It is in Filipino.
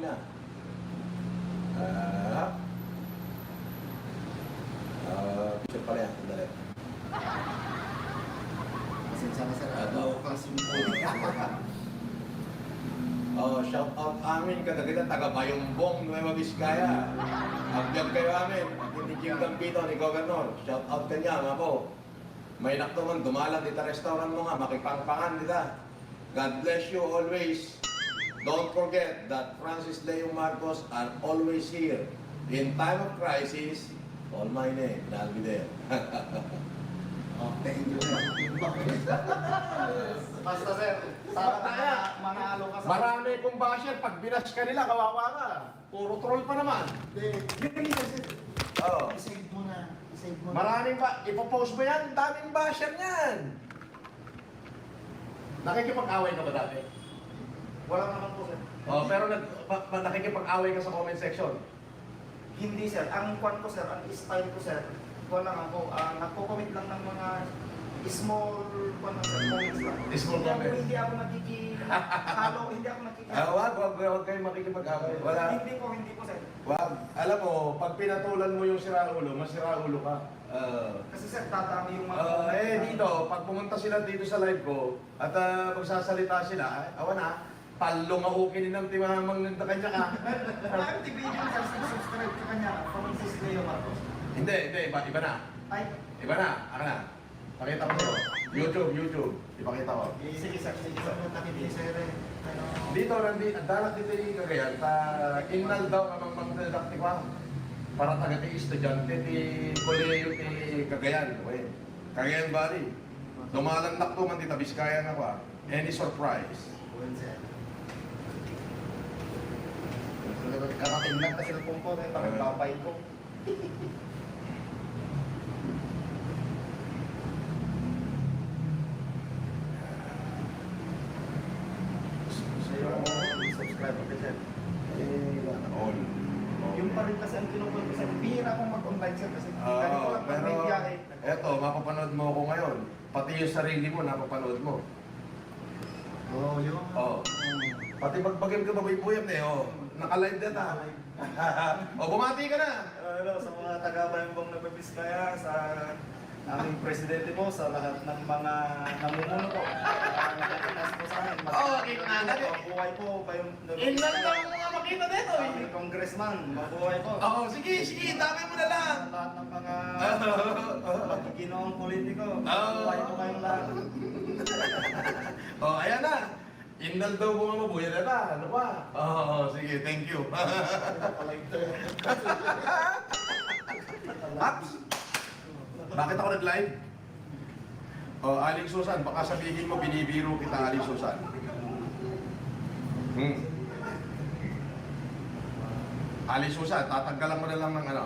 na. Picture pala yan, sandali. Pasensya na sir, kasi Shout out amin, kadagita taga Bayumbong, Nueva Vizcaya. Agyan kayo amin, ni Jim Gambito, ni Governor. Shout out kanya, mga po. May naktuman, dumalat dita restaurant mo nga, makipangpangan dita. God bless you always. Don't forget that Francis Leo Marcos are always here. In time of crisis, call my name, and I'll be there. thank you sir. Basta sir, sana manalo ka sa... Marami kong basher, pag binas ka nila, kawawa ka. Puro troll pa naman. Hindi sir. Oh. I-save mo na. I-save mo na. Maraming ba, ipopost mo yan, daming basher niyan. Nakikipag-away ka ba dati? Wala naman po sir. Oh, pero nakikipag-away ka sa comment section. Hindi sir. Ang kwan ko sir, ang style ko sir, wala lang ako. Nagko-commit lang ng mga small comments lang. Small comments. Hindi ako nakikihalo, hindi ako nakikihalo. Wag kayo makikipag-away. Wala. Hindi po sir. Wag. Alam mo, pag pinatulan mo yung siraulo, masiraulo ka. Kasi sir, tatami yung mga... Dito, pag pumunta sila dito sa live ko, at magsasalita sila, awan na, palong ako kinin ng timamang ng kanya ka. Marami tignan yung sir, subscribe ka kanya, Francis Leo Marcos. Hindi, iba na. Ay, Iba na, ako na. Pakita ko sa'yo. YouTube. Ipakita ko. sige sir. Dito, dalat dito yung Cagayan, inal daw ang mga didaktikwa. Para taga ti estudyante, ti koleyo, ti Cagayan. Okay. Cagayan Valley. Dumalandak to man, ti Vizcaya na kwa. Any surprise? Karating lang kasi ng pumpo, parang babay ko. Subscribe ko sir. All. Yung pa rin kasi ang kinukuha ko sir, bihira akong mag-online sir kasi ganito lang pag may biyahe. Eto, mapapanood mo ako ngayon. Pati yung sarili mo, napapanood mo. Yun. Pati pagbagay ka babay-buyam na naka-live na ta. Bumati ka na. Sa mga taga-Bayambong na Vizcaya, sa aming presidente po, sa lahat ng mga namumuno po. Nagkakatas po sa amin. Kita na agad eh. Mabuhay po. Inlan daw ang mga makita dito eh. Aming congressman, mabuhay po. Sige, dami mo na lang. Sa lahat ng mga magiginoong politiko, mabuhay po kayong lahat. Ayan na. Indal daw mga mabuhay na ta. Ano pa? Sige, thank you. Ups! Bakit ako nag-live? Aling Susan, baka sabihin mo binibiro kita, Aling Susan. Aling Susan, tatanggalan mo na lang ng ano.